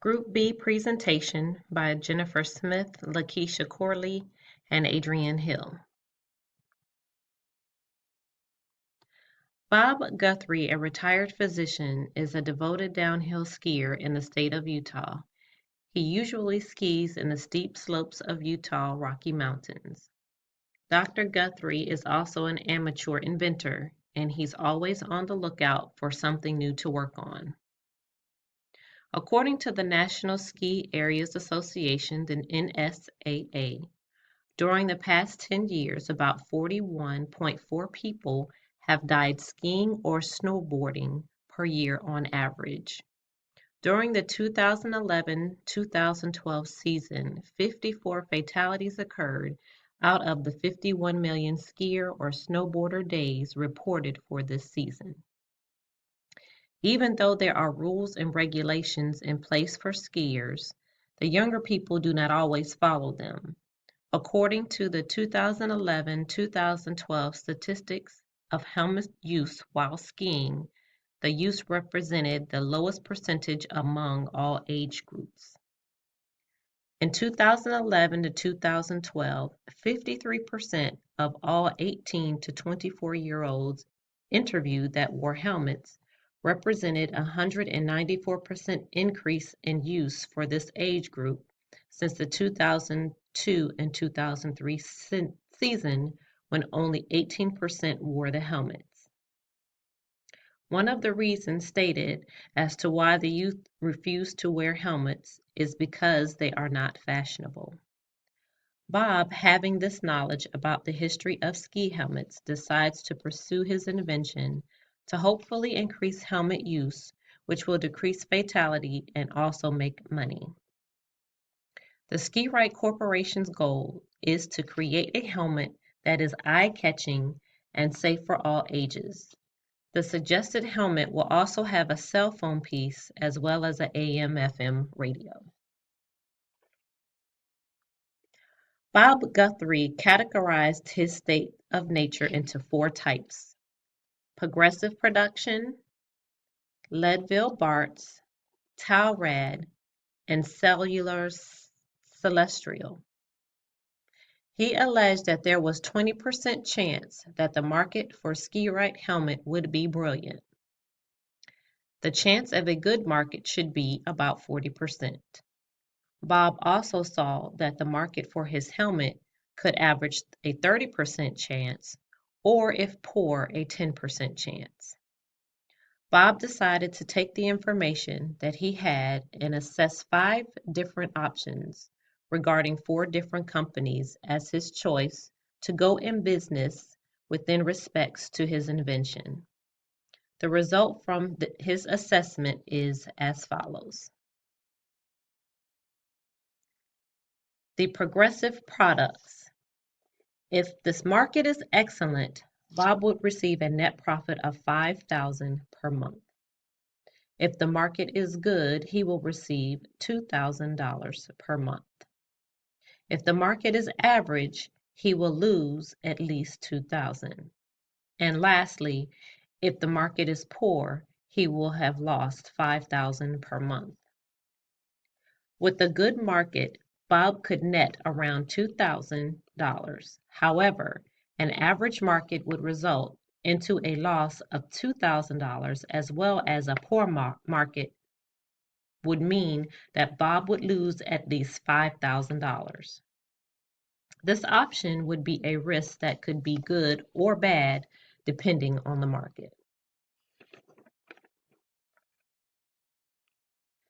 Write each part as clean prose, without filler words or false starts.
Group B presentation by Jennifer Smith, Lakeisha Corley, and Adrienne Hill. Bob Guthrie, a retired physician, is a devoted downhill skier in the state of Utah. He usually skis in the steep slopes of Utah Rocky Mountains. Dr. Guthrie is also an amateur inventor, and he's always on the lookout for something new to work on. According to the National Ski Areas Association, the NSAA, during the past 10 years, about 41.4 people have died skiing or snowboarding per year on average. During the 2011-2012 season, 54 fatalities occurred out of the 51 million skier or snowboarder days reported for this season. Even though there are rules and regulations in place for skiers, the younger people do not always follow them. According to the 2011-2012 statistics of helmet use while skiing, the use represented the lowest percentage among all age groups. In 2011 to 2012, 53% of all 18 to 24-year-olds interviewed that wore helmets represented a 194% increase in use for this age group since the 2002 and 2003 season, when only 18% wore the helmets. One of the reasons stated as to why the youth refuse to wear helmets is because they are not fashionable. Bob, having this knowledge about the history of ski helmets, decides to pursue his invention to hopefully increase helmet use, which will decrease fatality and also make money. The Ski Right Corporation's goal is to create a helmet that is eye-catching and safe for all ages. The suggested helmet will also have a cell phone piece as well as an AM/FM radio. Bob Guthrie categorized his state of nature into 4 types: progressive production, Leadville-Bartz, Talrad, and cellular celestial. He alleged that there was 20% chance that the market for Ski Right helmet would be brilliant. The chance of a good market should be about 40%. Bob also saw that the market for his helmet could average a 30% chance, or if poor, a 10% chance. Bob decided to take the information that he had and assess 5 different options regarding 4 different companies as his choice to go in business within respects to his invention. The result from his assessment is as follows. The progressive products. If this market is excellent, Bob would receive a net profit of $5,000 per month. If the market is good, he will receive $2,000 per month. If the market is average, he will lose at least $2,000. And lastly, if the market is poor, he will have lost $5,000 per month. With a good market, Bob could net around $2,000. However, an average market would result into a loss of $2,000, as well as a poor market would mean that Bob would lose at least $5,000. This option would be a risk that could be good or bad depending on the market.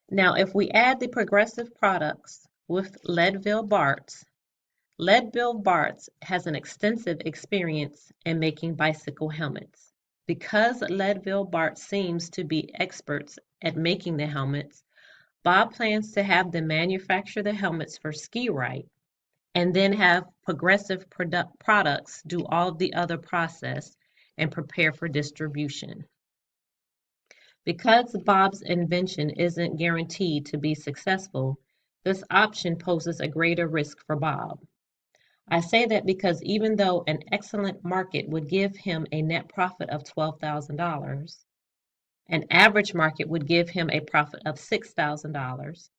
Now, if we add the progressive products with Leadville-Bartz, Leadville-Bartz has an extensive experience in making bicycle helmets. Because Leadville-Bartz seems to be experts at making the helmets, Bob plans to have them manufacture the helmets for Ski Right and then have Progressive Products do all the other process and prepare for distribution. Because Bob's invention isn't guaranteed to be successful, this option poses a greater risk for Bob. I say that because even though an excellent market would give him a net profit of $12,000, an average market would give him a profit of $6,000,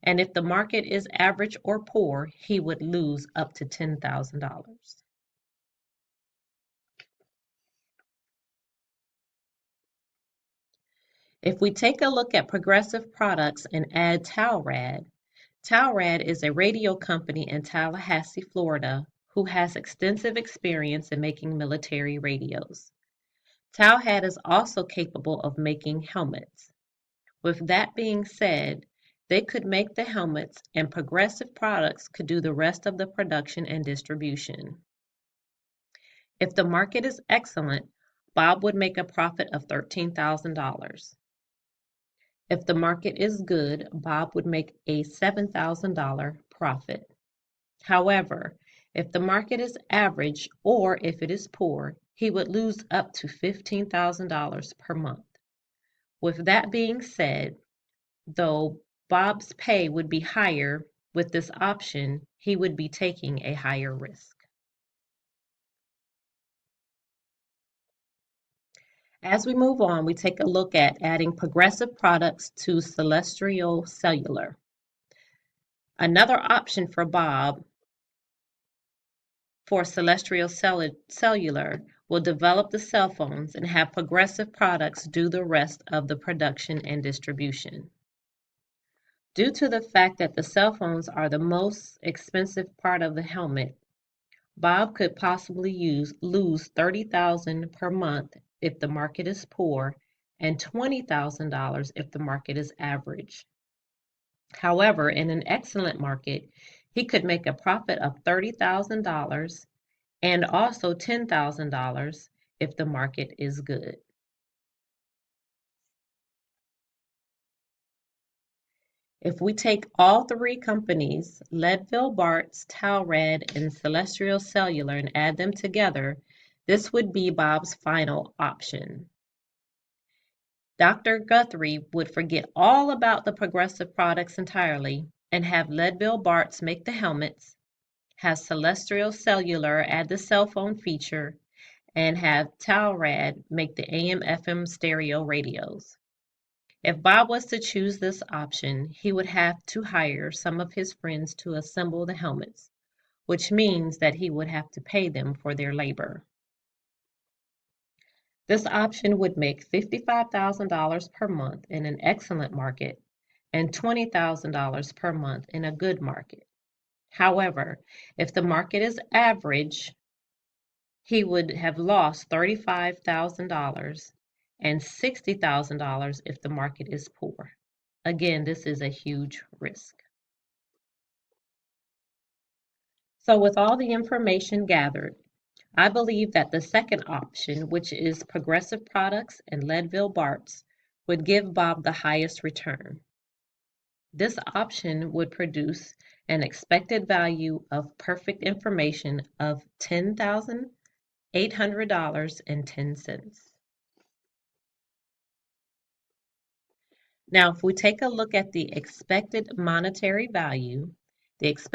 And if the market is average or poor, he would lose up to $10,000. If we take a look at Progressive Products and add Talrad, Talrad is a radio company in Tallahassee, Florida, who has extensive experience in making military radios. Talrad is also capable of making helmets. With that being said, they could make the helmets and Progressive Products could do the rest of the production and distribution. If the market is excellent, Bob would make a profit of $13,000. If the market is good, Bob would make a $7,000 profit. However, if the market is average or if it is poor, he would lose up to $15,000 per month. With that being said, though Bob's pay would be higher with this option, he would be taking a higher risk. As we move on, we take a look at adding Progressive Products to Celestial Cellular. Another option for Bob for Celestial Cellular will develop the cell phones and have Progressive Products do the rest of the production and distribution. Due to the fact that the cell phones are the most expensive part of the helmet, Bob could possibly lose $30,000 per month if the market is poor and $20,000 if the market is average. However, in an excellent market, he could make a profit of $30,000 and also $10,000 if the market is good. If we take all three companies, Leadville Bart's, Talrad, and Celestial Cellular, and add them together, this would be Bob's final option. Dr. Guthrie would forget all about the Progressive Products entirely and have Leadville Bart's make the helmets, have Celestial Cellular add the cell phone feature, and have Talrad make the AM/FM stereo radios. If Bob was to choose this option, he would have to hire some of his friends to assemble the helmets, which means that he would have to pay them for their labor. This option would make $55,000 per month in an excellent market and $20,000 per month in a good market. However, if the market is average, he would have lost $35,000 and $60,000 if the market is poor. Again, this is a huge risk. So with all the information gathered, I believe that the second option, which is Progressive Products and Leadville Bart's, would give Bob the highest return. This option would produce an expected value of perfect information of $10,800.10. Now, if we take a look at the expected monetary value is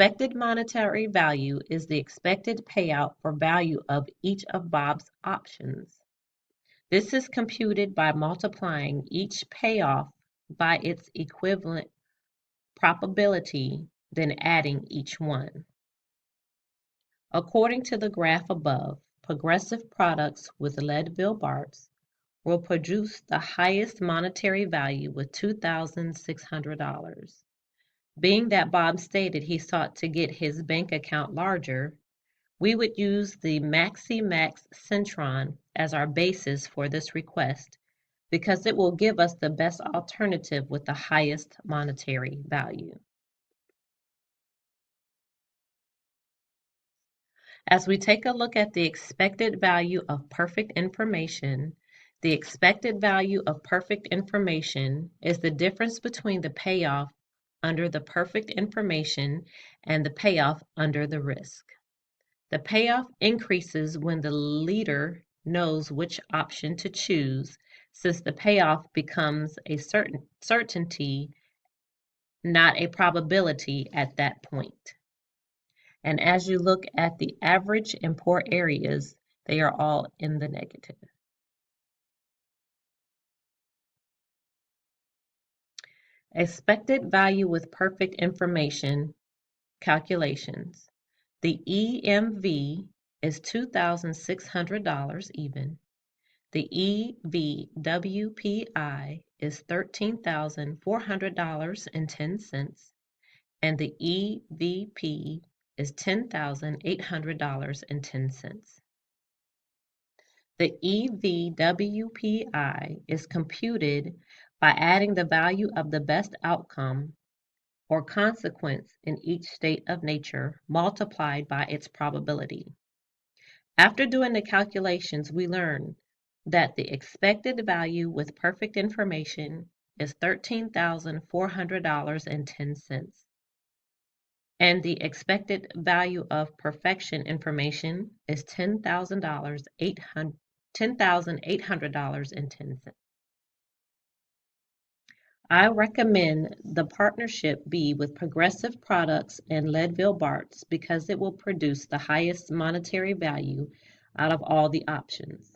the expected payout for value of each of Bob's options. This is computed by multiplying each payoff by its equivalent probability, then adding each one. According to the graph above, Progressive Products with Leadville Bart's will produce the highest monetary value with $2,600. Being that Bob stated he sought to get his bank account larger, we would use the MaxiMax Centron as our basis for this request because it will give us the best alternative with the highest monetary value. As we take a look at the expected value of perfect information, the expected value of perfect information is the difference between the payoff under the perfect information and the payoff under the risk. The payoff increases when the leader knows which option to choose, since the payoff becomes a certainty, not a probability at that point. And as you look at the average and poor areas, they are all in the negative. Expected value with perfect information calculations. The EMV is $2,600 even. The EVWPI is $13,400.10, and the EVP is $10,800.10. The EVWPI is computed by adding the value of the best outcome or consequence in each state of nature multiplied by its probability. After doing the calculations, we learn that the expected value with perfect information is $13,400.10, and the expected value of perfection information is $10,800.10. I recommend the partnership be with Progressive Products and Leadville-Bartz because it will produce the highest monetary value out of all the options.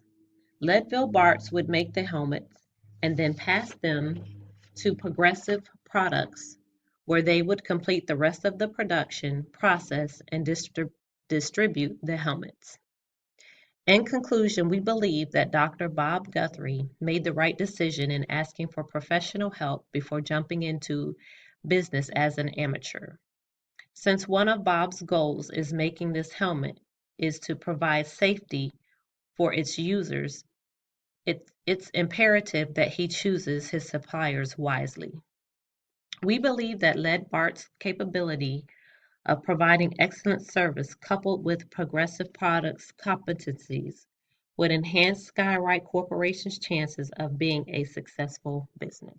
Leadville-Bartz would make the helmets and then pass them to Progressive Products, where they would complete the rest of the production process and distribute the helmets. In conclusion, we believe that Dr. Bob Guthrie made the right decision in asking for professional help before jumping into business as an amateur. Since one of Bob's goals is making this helmet is to provide safety for its users, it's imperative that he chooses his suppliers wisely. We believe that Lead-Bart's capability of providing excellent service coupled with Progressive Products' competencies would enhance Skywrite Corporation's chances of being a successful business.